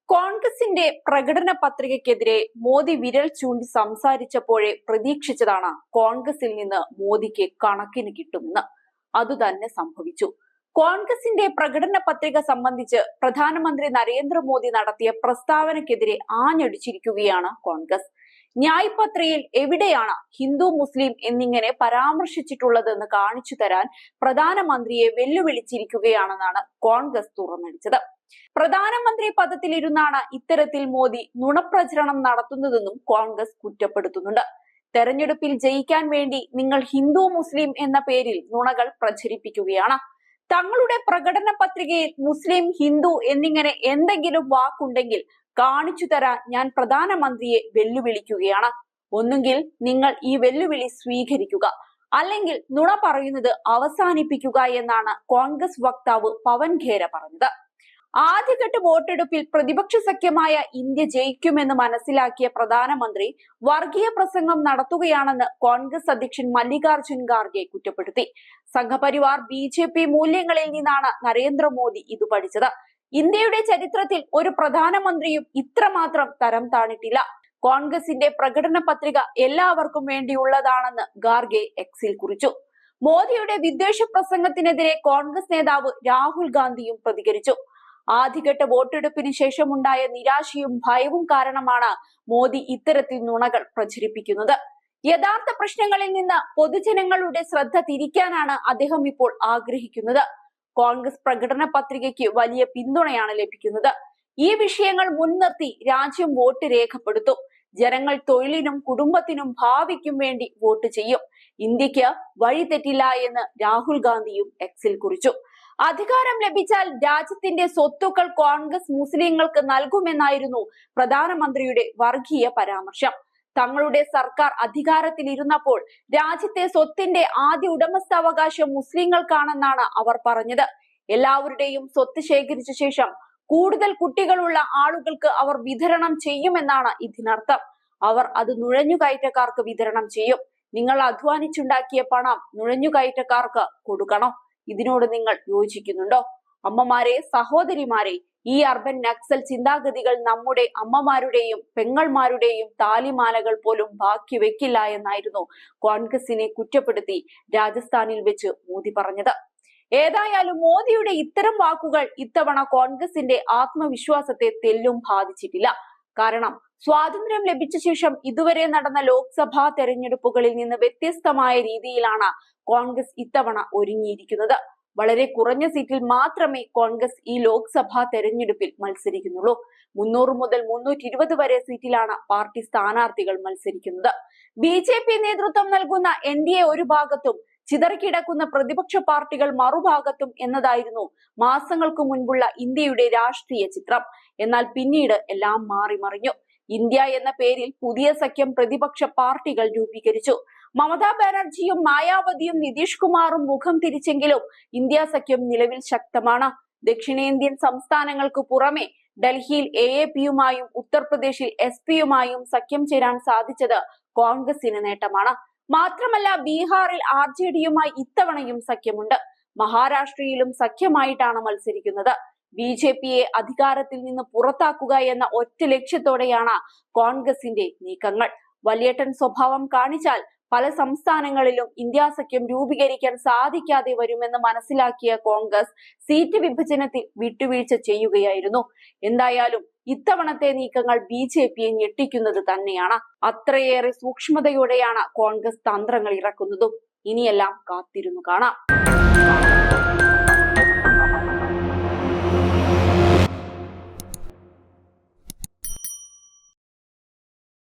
കോൺഗ്രസിന്റെ പ്രകടന പത്രികയ്ക്കെതിരെ മോദി വിരൽ ചൂണ്ടി സംസാരിച്ചപ്പോഴേ പ്രതീക്ഷിച്ചതാണ് കോൺഗ്രസിൽ നിന്ന് മോദിക്ക് കണക്കിന് കിട്ടുമെന്ന്. അതുതന്നെ സംഭവിച്ചു. കോൺഗ്രസിന്റെ പ്രകടന പത്രിക സംബന്ധിച്ച് പ്രധാനമന്ത്രി നരേന്ദ്രമോദി നടത്തിയ പ്രസ്താവനയ്ക്കെതിരെ ആഞ്ഞടിച്ചിരിക്കുകയാണ് കോൺഗ്രസ്. ന്യായ് പത്രികയിൽ എവിടെയാണ് ഹിന്ദു മുസ്ലിം എന്നിങ്ങനെ പരാമർശിച്ചിട്ടുള്ളതെന്ന് കാണിച്ചു തരാൻ പ്രധാനമന്ത്രിയെ വെല്ലുവിളിച്ചിരിക്കുകയാണെന്നാണ് കോൺഗ്രസ് തുറന്നടിച്ചത്. പ്രധാനമന്ത്രി പദത്തിലിരുന്നാണ് ഇത്തരത്തിൽ മോദി നുണപ്രചരണം നടത്തുന്നതെന്നും കോൺഗ്രസ് കുറ്റപ്പെടുത്തുന്നുണ്ട്. തെരഞ്ഞെടുപ്പിൽ ജയിക്കാൻ വേണ്ടി നിങ്ങൾ ഹിന്ദു മുസ്ലിം എന്ന പേരിൽ നുണകൾ പ്രചരിപ്പിക്കുകയാണ്. തങ്ങളുടെ പ്രകടന പത്രികയിൽ മുസ്ലിം ഹിന്ദു എന്നിങ്ങനെ എന്തെങ്കിലും വാക്കുണ്ടെങ്കിൽ കാണിച്ചു തരാൻ ഞാൻ പ്രധാനമന്ത്രിയെ വെല്ലുവിളിക്കുകയാണ്. ഒന്നുകിൽ നിങ്ങൾ ഈ വെല്ലുവിളി സ്വീകരിക്കുക, അല്ലെങ്കിൽ നുണ പറയുന്നത് അവസാനിപ്പിക്കുക എന്നാണ് കോൺഗ്രസ് വക്താവ് പവൻ ഖേര പറഞ്ഞത്. ആദ്യഘട്ട വോട്ടെടുപ്പിൽ പ്രതിപക്ഷ സഖ്യമായ ഇന്ത്യ ജയിക്കുമെന്ന് മനസ്സിലാക്കിയ പ്രധാനമന്ത്രി വർഗീയ പ്രസംഗം നടത്തുകയാണെന്ന് കോൺഗ്രസ് അധ്യക്ഷൻ മല്ലികാർജുൻ ഖാർഗെ കുറ്റപ്പെടുത്തി. സംഘപരിവാർ BJP മൂല്യങ്ങളിൽ നിന്നാണ് നരേന്ദ്രമോദി ഇത് പഠിച്ചത്. ഇന്ത്യയുടെ ചരിത്രത്തിൽ ഒരു പ്രധാനമന്ത്രിയും ഇത്രമാത്രം തരം താണിട്ടില്ല. കോൺഗ്രസിന്റെ പ്രകടന പത്രിക എല്ലാവർക്കും വേണ്ടിയുള്ളതാണെന്ന് ഖാർഗെ എക്സിൽ കുറിച്ചു. മോദിയുടെ വിദ്വേഷ പ്രസംഗത്തിനെതിരെ കോൺഗ്രസ് നേതാവ് രാഹുൽ ഗാന്ധിയും പ്രതികരിച്ചു. ആദ്യഘട്ട വോട്ടെടുപ്പിന് ശേഷമുണ്ടായ നിരാശയും ഭയവും കാരണമാണ് മോദി ഇത്തരത്തിൽ നുണകൾ പ്രചരിപ്പിക്കുന്നത്. യഥാർത്ഥ പ്രശ്നങ്ങളിൽ നിന്ന് പൊതുജനങ്ങളുടെ ശ്രദ്ധ തിരിക്കാനാണ് അദ്ദേഹം ഇപ്പോൾ ആഗ്രഹിക്കുന്നത്. കോൺഗ്രസ് പ്രകടന പത്രികയ്ക്ക് വലിയ പിന്തുണയാണ് ലഭിക്കുന്നത്. ഈ വിഷയങ്ങൾ മുൻനിർത്തി രാജ്യം വോട്ട് രേഖപ്പെടുത്തും. ജനങ്ങൾ തൊഴിലിനും കുടുംബത്തിനും ഭാവിക്കും വേണ്ടി വോട്ട് ചെയ്യും. ഇന്ത്യക്ക് വഴിതെറ്റില്ല എന്ന് രാഹുൽ ഗാന്ധിയും എക്സിൽ കുറിച്ചു. അധികാരം ലഭിച്ചാൽ രാജ്യത്തിന്റെ സ്വത്തുക്കൾ കോൺഗ്രസ് മുസ്ലിങ്ങൾക്ക് നൽകുമെന്നായിരുന്നു പ്രധാനമന്ത്രിയുടെ വർഗീയ പരാമർശം. തങ്ങളുടെ സർക്കാർ അധികാരത്തിലിരുന്നപ്പോൾ രാജ്യത്തെ സ്വത്തിന്റെ ആദ്യ ഉടമസ്ഥാവകാശം മുസ്ലിങ്ങൾക്കാണെന്നാണ് അവർ പറഞ്ഞത്. എല്ലാവരുടെയും സ്വത്ത് ശേഖരിച്ച ശേഷം കൂടുതൽ കുട്ടികളുള്ള ആളുകൾക്ക് അവർ വിതരണം ചെയ്യുമെന്നാണ് ഇതിനർത്ഥം. അവർ അത് നുഴഞ്ഞുകയറ്റക്കാർക്ക് വിതരണം ചെയ്യും. നിങ്ങൾ അധ്വാനിച്ചുണ്ടാക്കിയ പണം നുഴഞ്ഞുകയറ്റക്കാർക്ക് കൊടുക്കണോ? ഇതിനോട് നിങ്ങൾ യോജിക്കുന്നുണ്ടോ? അമ്മമാരെ, സഹോദരിമാരെ, ഈ അർബൻ നക്സൽ ചിന്താഗതികൾ നമ്മുടെ അമ്മമാരുടെയും പെങ്ങൾമാരുടെയും താലിമാലകൾ പോലും ബാക്കി വെക്കില്ല എന്നായിരുന്നു കോൺഗ്രസിനെ കുറ്റപ്പെടുത്തി രാജസ്ഥാനിൽ വെച്ച് മോദി പറഞ്ഞത്. ഏതായാലും മോദിയുടെ ഇത്തരം വാക്കുകൾ ഇത്തവണ കോൺഗ്രസിന്റെ ആത്മവിശ്വാസത്തെ തെല്ലും ബാധിച്ചിട്ടില്ല. കാരണം സ്വാതന്ത്ര്യം ലഭിച്ച ശേഷം ഇതുവരെ നടന്ന ലോക്സഭാ തെരഞ്ഞെടുപ്പുകളിൽ നിന്ന് വ്യത്യസ്തമായ രീതിയിലാണ് കോൺഗ്രസ് ഇത്തവണ ഒരുങ്ങിയിരിക്കുന്നത്. വളരെ കുറഞ്ഞ സീറ്റിൽ മാത്രമേ കോൺഗ്രസ് ഈ ലോക്സഭാ തെരഞ്ഞെടുപ്പിൽ മത്സരിക്കുന്നുള്ളൂ. 300 മുതൽ 320 വരെ സീറ്റിലാണ് പാർട്ടി സ്ഥാനാർത്ഥികൾ മത്സരിക്കുന്നത്. BJP നേതൃത്വം നൽകുന്ന NDA ഒരു ഭാഗത്തും ചിതറിക്കിടക്കുന്ന പ്രതിപക്ഷ പാർട്ടികൾ മറുഭാഗത്തും എന്നതായിരുന്നു മാസങ്ങൾക്ക് മുൻപുള്ള ഇന്ത്യയുടെ രാഷ്ട്രീയ ചിത്രം. എന്നാൽ പിന്നീട് എല്ലാം മാറിമറിഞ്ഞു. ഇന്ത്യ എന്ന പേരിൽ പുതിയ സഖ്യം പ്രതിപക്ഷ പാർട്ടികൾ രൂപീകരിച്ചു. മമതാ ബാനർജിയും മായാവതിയും നിതീഷ് കുമാറും മുഖം തിരിച്ചെങ്കിലും ഇന്ത്യ സഖ്യം നിലവിൽ ശക്തമാണ്. ദക്ഷിണേന്ത്യൻ സംസ്ഥാനങ്ങൾക്ക് പുറമെ ഡൽഹിയിൽ AAP-യുമായും ഉത്തർപ്രദേശിൽ SP-യുമായും സഖ്യം ചേരാൻ സാധിച്ചത് കോൺഗ്രസിന് നേട്ടമാണ്. മാത്രമല്ല ബീഹാറിൽ RJD-യുമായി ഇത്തവണയും സഖ്യമുണ്ട്. മഹാരാഷ്ട്രയിലും സഖ്യമായിട്ടാണ് മത്സരിക്കുന്നത്. BJP-യെ അധികാരത്തിൽ നിന്ന് പുറത്താക്കുക എന്ന ഒറ്റ ലക്ഷ്യത്തോടെയാണ് കോൺഗ്രസിന്റെ നീക്കങ്ങൾ. വലിയേട്ടൻ സ്വഭാവം കാണിച്ചാൽ പല സംസ്ഥാനങ്ങളിലും ഇന്ത്യ സഖ്യം രൂപീകരിക്കാൻ സാധിക്കാതെ വരുമെന്ന് മനസ്സിലാക്കിയ കോൺഗ്രസ് സീറ്റ് വിഭജനത്തിൽ വിട്ടുവീഴ്ച ചെയ്യുകയായിരുന്നു. എന്തായാലും ഇത്തവണത്തെ നീക്കങ്ങൾ BJP-യെ ഞെട്ടിക്കുന്നത് തന്നെയാണ്. അത്രയേറെ സൂക്ഷ്മതയോടെയാണ് കോൺഗ്രസ് തന്ത്രങ്ങൾ ഇറക്കുന്നതും. ഇനിയെല്ലാം കാത്തിരുന്നു കാണാം.